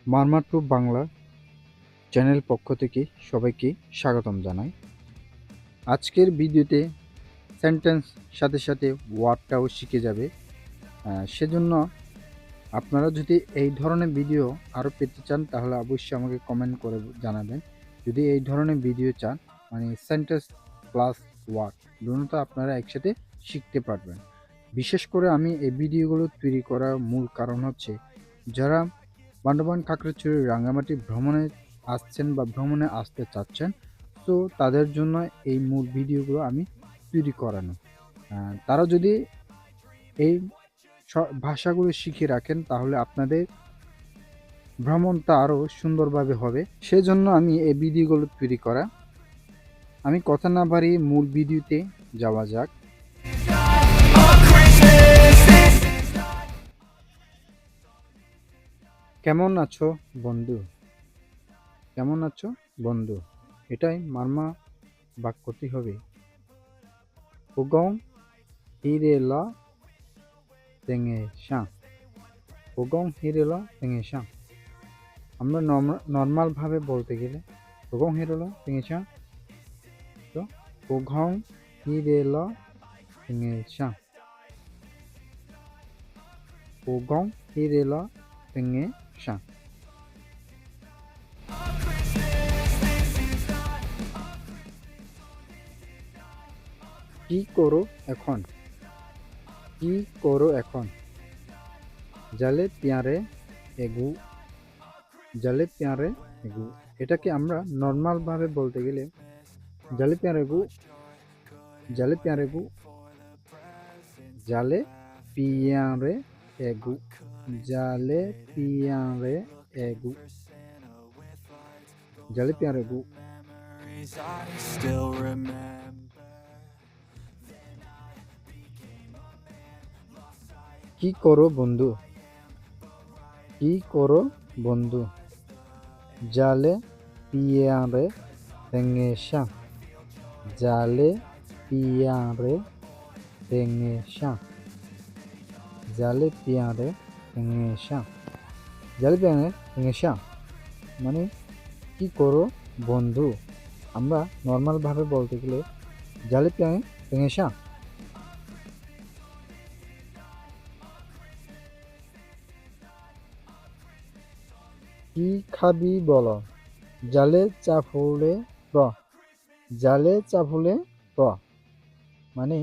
Marma two Bangla channel পক্ষ থেকে সবাইকে স্বাগতম জানাই। আজকের ভিডিওতে সেন্টেন্স সাথে সাথে ওয়ার্ডটাও শিখে যাবে। সেজন্য আপনারা যদি এই ধরনের ভিডিও আরও পেতে চান তাহলে অবশ্যই আমাকে কমেন্ট করে জানাবেন। যদি এই ধরনের ভিডিও চান মানে সেন্টেন্স প্লাস ওয়ার্ড দুটো আপনারা একসাথে শিখতে পারবেন। বিশেষ করে আমি এই ভিডিওগুলো তৈরি করার মূল কারণ হচ্ছে যারা বান্দরবান খাগড়াছড়ি রাঙ্গামাটি ভ্রমণে আসছেন বা ভ্রমণে আসতে চাচ্ছেন, তো তাদের জন্য এই মূল ভিডিওগুলো আমি তৈরি করানো। তারা যদি এই ভাষাগুলো শিখে রাখেন তাহলে আপনাদের ভ্রমণটা আরও সুন্দরভাবে হবে। সেজন্য আমি এই ভিডিওগুলো তৈরি করা। আমি কথা না বাড়িয়ে মূল ভিডিওতে যাওয়া যাক। কেমন আছো বন্ধু? কেমন আছো বন্ধু? এটাই মারমা বাক্যটি হবে। পুগং হিরেলা তেঙে শাঁ। পুগং হিরেলা তেঙে শাঁ। আমরা নর্মালভাবে বলতে গেলে পুগং হিরেলা তেঙে শাঁ, তো পুগং হিরেলা তেঙে শাঁ। পুগং হিরেলা তেঙে শাঁ। কি করো এখন? কি করো এখন? জালে পিয়ারে এগু। জালে পিয়ারে এগু, এটাকে আমরা নর্মালভাবে বলতে গেলে জালে পিয়ারে এগু, জালে পিয়ারে এগু, জালে পিয়ারে এগু, জালে পিয়ারে এগু, জালে পিয়ারে এগু। কি করো বন্ধু? কি করো বন্ধু? জালে পিয়ারে তেঙে শাঁ। জালে পিয়ারে তেঙে শাঁ। জালে পিয়ারে তেঙে শাঁ। জালে পিয়ারে তেঙে শাঁ মানে কি করো বন্ধু। আমরা নর্মালভাবে বলতে গেলে জালে পিয়ারে তেঙে শাঁ। কি খাবি বলো? জালে চাফুলে র। জালে চাফুলে র মানে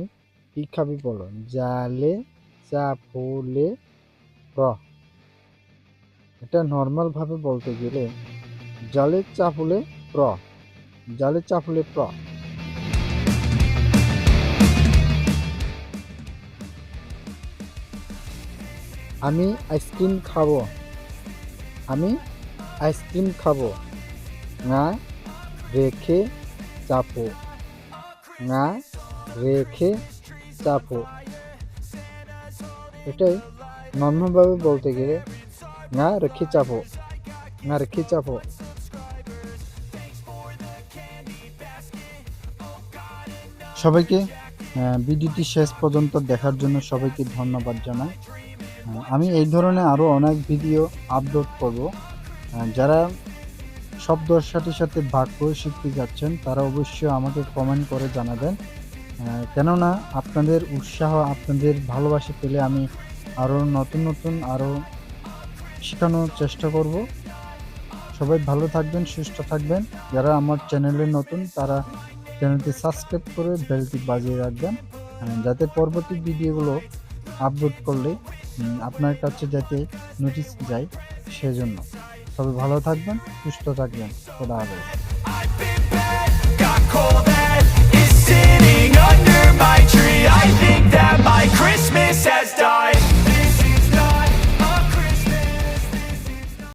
কি খাবি বলো। জালে চাফুলে র, এটা নর্মাল ভাবে বলতে গেলে জালে চাফুলে প্র। জালে চাফুলে প্র। আমি আইসক্রিম খাবো। আমি আইসক্রিম খাবো। না রেখে চাপো। না রেখে চাপো, এটাই নর্মালভাবে বলতে গেলে না রেখে চাপো। না রেখে চাপো। সবাইকে ভিডিওটি শেষ পর্যন্ত দেখার জন্য সবাইকে ধন্যবাদ জানাই। আমি এই ধরনের আরও অনেক ভিডিও আপলোড করব। যারা শব্দের সাথে সাথে বাক্য শিখতে যাচ্ছেন তারা অবশ্যই আমাকে কমেন্ট করে জানাবেন। কেননা আপনাদের উৎসাহ, আপনাদের ভালোবাসা পেলে আমি আরও নতুন নতুন আরও শেখানোর চেষ্টা করব। সবাই ভালো থাকবেন, সুস্থ থাকবেন। যারা আমার চ্যানেলে নতুন তারা চ্যানেলটি সাবস্ক্রাইব করে বেলটি বাজিয়ে রাখবেন, যাতে পরবর্তী ভিডিওগুলো আপলোড করলে আপনার কাছে যাতে নোটিশ যায় সেজন্য। সবাই ভালো থাকবেন, সুস্থ থাকবেন। খোদা হাফেজ।